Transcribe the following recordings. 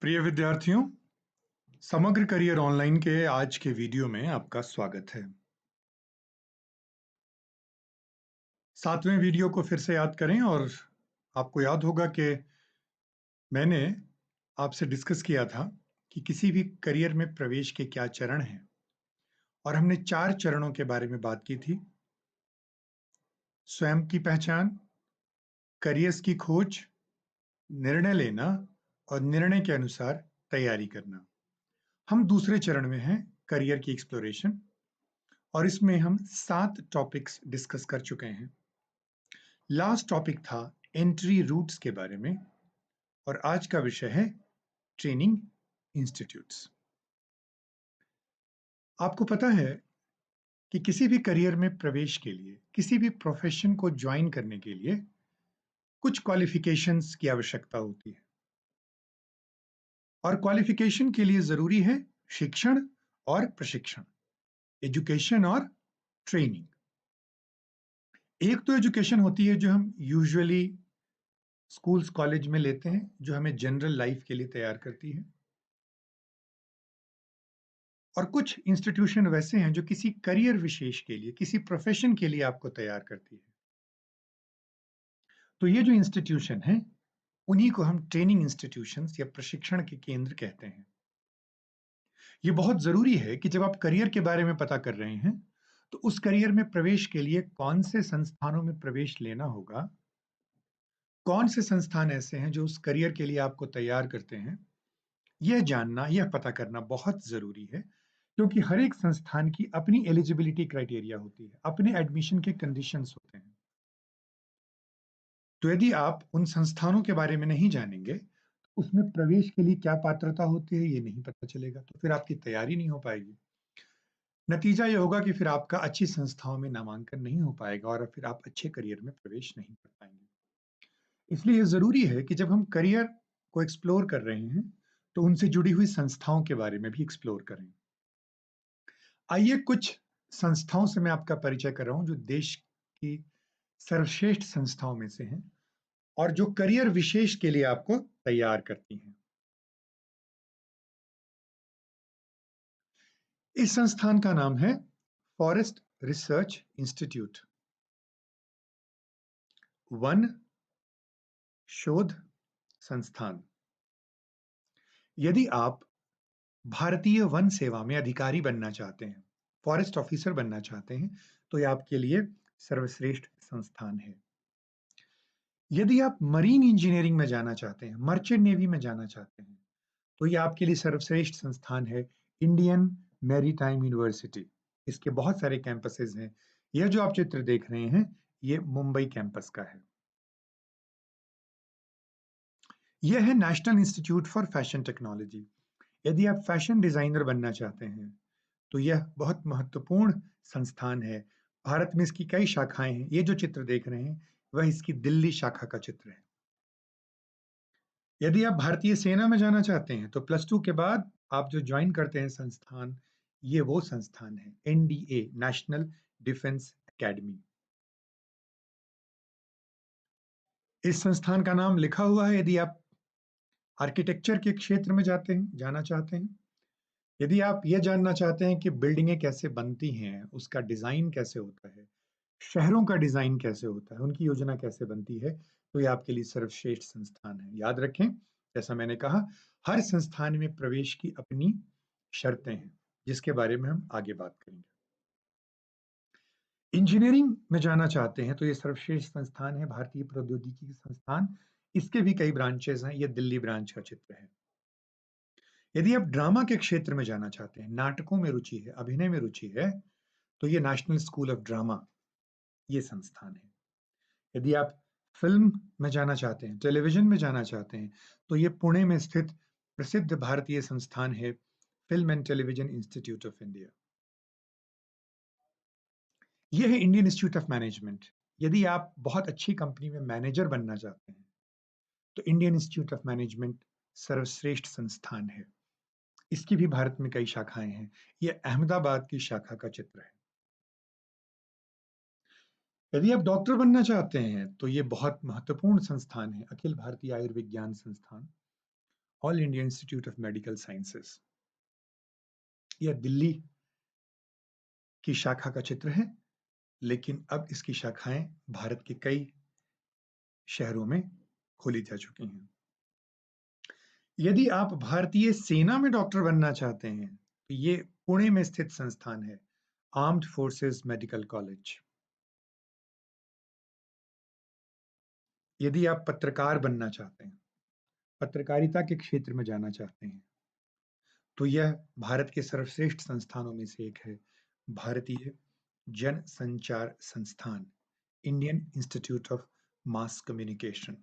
प्रिय विद्यार्थियों, समग्र करियर ऑनलाइन के आज के वीडियो में आपका स्वागत है। 7वें वीडियो को फिर से याद करें और आपको याद होगा कि मैंने आपसे डिस्कस किया था कि किसी भी करियर में प्रवेश के क्या चरण हैं और हमने 4 चरणों के बारे में बात की थी। स्वयं की पहचान, करियर्स की खोज, निर्णय लेना और निर्णय के अनुसार तैयारी करना। हम दूसरे चरण में हैं, करियर की एक्सप्लोरेशन, और इसमें हम 7 टॉपिक्स डिस्कस कर चुके हैं। लास्ट टॉपिक था एंट्री रूट्स के बारे में और आज का विषय है ट्रेनिंग इंस्टीट्यूट्स। आपको पता है कि किसी भी करियर में प्रवेश के लिए, किसी भी प्रोफेशन को ज्वाइन करने के लिए कुछ क्वालिफिकेशंस की आवश्यकता होती है और क्वालिफिकेशन के लिए जरूरी है शिक्षण और प्रशिक्षण, एजुकेशन और ट्रेनिंग। एक तो एजुकेशन होती है जो हम यूजुअली स्कूल्स कॉलेज में लेते हैं, जो हमें जनरल लाइफ के लिए तैयार करती है, और कुछ इंस्टीट्यूशन वैसे हैं जो किसी करियर विशेष के लिए, किसी प्रोफेशन के लिए आपको तैयार करती है। तो ये जो इंस्टीट्यूशन है, उन्हीं को हम ट्रेनिंग इंस्टीट्यूशंस या प्रशिक्षण के केंद्र कहते हैं। ये बहुत जरूरी है कि जब आप करियर के बारे में पता कर रहे हैं, तो उस करियर में प्रवेश के लिए कौन से संस्थानों में प्रवेश लेना होगा, कौन से संस्थान ऐसे हैं जो उस करियर के लिए आपको तैयार करते हैं, यह जानना, यह पता करना बहुत जरूरी है, क्योंकि हर एक संस्थान की अपनी एलिजिबिलिटी क्राइटेरिया होती है, अपने एडमिशन के कंडीशंस होते हैं। तो यदि आप उन संस्थानों के बारे में नहीं जानेंगे, तो उसमें प्रवेश के लिए क्या पात्रता होती है ये नहीं पता चलेगा, तो फिर आपकी तैयारी नहीं हो पाएगी। नतीजा ये होगा कि फिर आपका अच्छी संस्थाओं में नामांकन नहीं हो पाएगा और फिर आप अच्छे करियर में प्रवेश नहीं कर पाएंगे। इसलिए ये जरूरी है कि जब हम करियर को एक्सप्लोर कर रहे हैं, तो उनसे जुड़ी हुई संस्थाओं के बारे में भी एक्सप्लोर करें। आइए कुछ संस्थाओं से मैं आपका परिचय कर रहा हूं जो देश की सर्वश्रेष्ठ संस्थाओं में से हैं और जो करियर विशेष के लिए आपको तैयार करती हैं। इस संस्थान का नाम है फॉरेस्ट रिसर्च इंस्टीट्यूट, वन शोध संस्थान। यदि आप भारतीय वन सेवा में अधिकारी बनना चाहते हैं, फॉरेस्ट ऑफिसर बनना चाहते हैं, तो यह आपके लिए सर्वश्रेष्ठ संस्थान है। यदि आप मरीन इंजीनियरिंग में जाना चाहते हैं, मर्चेंट नेवी में जाना चाहते हैं, तो ये आपके लिए सर्वश्रेष्ठ संस्थान है इंडियन मैरीटाइम यूनिवर्सिटी। इसके बहुत सारे कैंपसेस हैं। यह जो आप चित्र देख रहे हैं, ये मुंबई कैंपस का है। यह है national institute for fashion technology. यदि आप फैशन डिजाइनर बनना चाहते हैं, तो यह बहुत महत्वपूर्ण संस्थान है। भारत में इसकी कई शाखाएं हैं। ये जो चित्र देख रहे हैं, वह इसकी दिल्ली शाखा का चित्र है। यदि आप भारतीय सेना में जाना चाहते हैं, तो +2 के बाद आप जो ज्वाइन करते हैं संस्थान, ये वो संस्थान है एनडीए, नेशनल डिफेंस एकेडमी। इस संस्थान का नाम लिखा हुआ है यदि आप आर्किटेक्चर के क्षेत्र में जाना चाहते हैं, यदि आप ये जानना चाहते हैं कि बिल्डिंगें कैसे बनती हैं, उसका डिजाइन कैसे होता है, शहरों का डिजाइन कैसे होता है, उनकी योजना कैसे बनती है, तो ये आपके लिए सर्वश्रेष्ठ संस्थान है। याद रखें, जैसा मैंने कहा, हर संस्थान में प्रवेश की अपनी शर्तें हैं, जिसके बारे में हम आगे बात करेंगे। इंजीनियरिंग में जाना चाहते हैं, तो ये सर्वश्रेष्ठ संस्थान है भारतीय प्रौद्योगिकी संस्थान। इसके भी कई ब्रांचेस हैं। ये दिल्ली ब्रांच का चित्र है। यदि आप ड्रामा के क्षेत्र में जाना चाहते हैं, नाटकों में रुचि है, अभिनय में रुचि है, तो ये नेशनल स्कूल ऑफ ड्रामा, ये संस्थान है। यदि आप फिल्म में जाना चाहते हैं, टेलीविजन में जाना चाहते हैं, तो ये पुणे में स्थित प्रसिद्ध भारतीय संस्थान है film and television institute of India. यह है इंडियन इंस्टीट्यूट ऑफ मैनेजमेंट। यदि आप बहुत अच्छी कंपनी में मैनेजर बनना चाहते हैं, तो इंडियन इंस्टीट्यूट ऑफ मैनेजमेंट सर्वश्रेष्ठ संस्थान है। इसकी भी भारत में कई शाखाएं हैं। यह अहमदाबाद की शाखा का चित्र है। यदि आप डॉक्टर बनना चाहते हैं, तो ये बहुत महत्वपूर्ण संस्थान है, अखिल भारतीय आयुर्विज्ञान संस्थान। All India institute of medical sciences. यह दिल्ली की शाखा का चित्र है, लेकिन अब इसकी शाखाएं भारत के कई शहरों में खोली जा चुकी हैं। यदि आप भारतीय सेना में डॉक्टर बनना चाहते हैं, तो ये पुणे में स्थित संस्थान है, आर्म्ड फोर्सेस मेडिकल कॉलेज। यदि आप पत्रकार बनना चाहते हैं, पत्रकारिता के क्षेत्र में जाना चाहते हैं, तो यह भारत के सर्वश्रेष्ठ संस्थानों में से एक है, भारतीय Jan Sanchar Sansthan, Indian Institute of Mass Communication.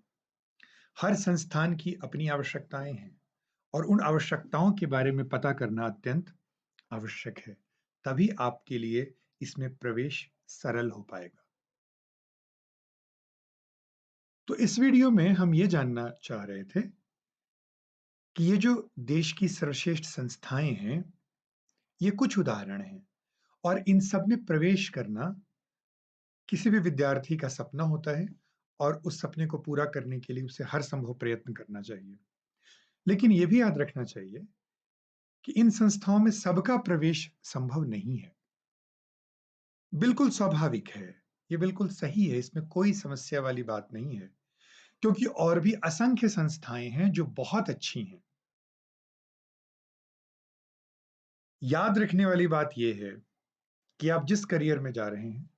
हर संस्थान की अपनी आवश्यकताएं हैं और उन आवश्यकताओं के बारे में पता करना अत्यंत आवश्यक है, तभी आपके लिए इसमें प्रवेश सरल हो पाएगा। तो इस वीडियो में हम ये जानना चाह रहे थे कि ये जो देश की सर्वश्रेष्ठ संस्थाएं हैं, ये कुछ उदाहरण हैं और इन सब में प्रवेश करना किसी भी विद्यार्थी का सपना होता है और उस सपने को पूरा करने के लिए उसे हर संभव प्रयत्न करना चाहिए। लेकिन ये भी याद रखना चाहिए कि इन संस्थाओं में सबका प्रवेश संभव नहीं है। बिल्कुल स्वाभाविक है, ये बिल्कुल सही है, इसमें कोई समस्या वाली बात नहीं है, क्योंकि और भी असंख्य संस्थाएं हैं जो बहुत अच्छी हैं। याद रखने वाली बात यह है कि आप जिस करियर में जा रहे हैं,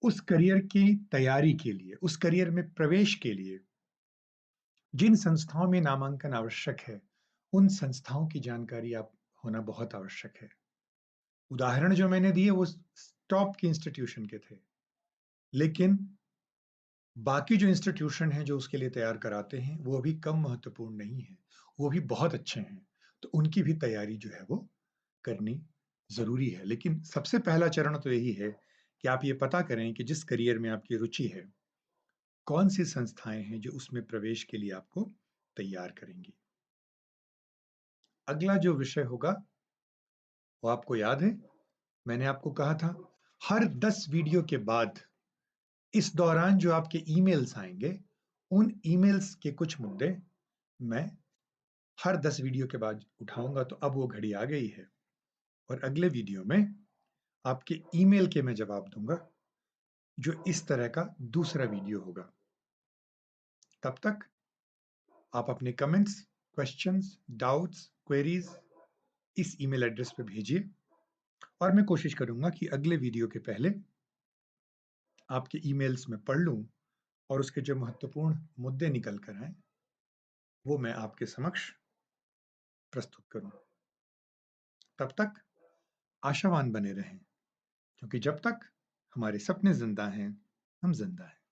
उस करियर की तैयारी के लिए, उस करियर में प्रवेश के लिए जिन संस्थाओं में नामांकन आवश्यक है, उन संस्थाओं की जानकारी आप होना बहुत आवश्यक है। उदाहरण जो मैंने दिए वो टॉप के इंस्टीट्यूशन के थे, लेकिन बाकी जो इंस्टीट्यूशन हैं जो उसके लिए तैयार कराते हैं, वो भी कम महत्वपूर्ण नहीं है, वो भी बहुत अच्छे हैं। तो उनकी भी तैयारी जो है वो करनी ज़रूरी है। लेकिन सबसे पहला चरण तो यही है कि आप ये पता करें कि जिस करियर में आपकी रुचि है, कौन-सी संस्थाएँ हैं जो उसमें प्रवेश के लिए आपको तैयार करेंगी। अगला जो विषय होगा, वो आपको याद है, मैंने आपको कहा था, हर 10 वीडियो के बाद इस दौरान जो आपके ईमेल्स आएँगे, उन ईमेल्स के कुछ मुद्दे मैं हर 10 वीडियो के बाद उठाऊँगा, तो अब वो घड़ी आ गई है और अगले वीडियो में आपके ईमेल के मैं जवाब दूँगा, जो इस तरह का दूसरा वीडियो होगा। तब तक आप अपने कमेंट्स, क्वेश्चंस, डाउट्स, क्वेरीज़ इस ईमेल एड्रेस पे भेजिए और मैं कोशिश करूँगा कि अगले वीडियो के पहले आपके ईमेल्स में पढ़ लूँ और उसके जो महत्वपूर्ण मुद्दे निकल कर आएँ, वो मैं आपके समक्ष प्रस्तुत करूँ। तब तक आशावान बने रहें, क्योंकि जब तक हमारे सपने ज़िंदा हैं, हम ज़िंदा हैं।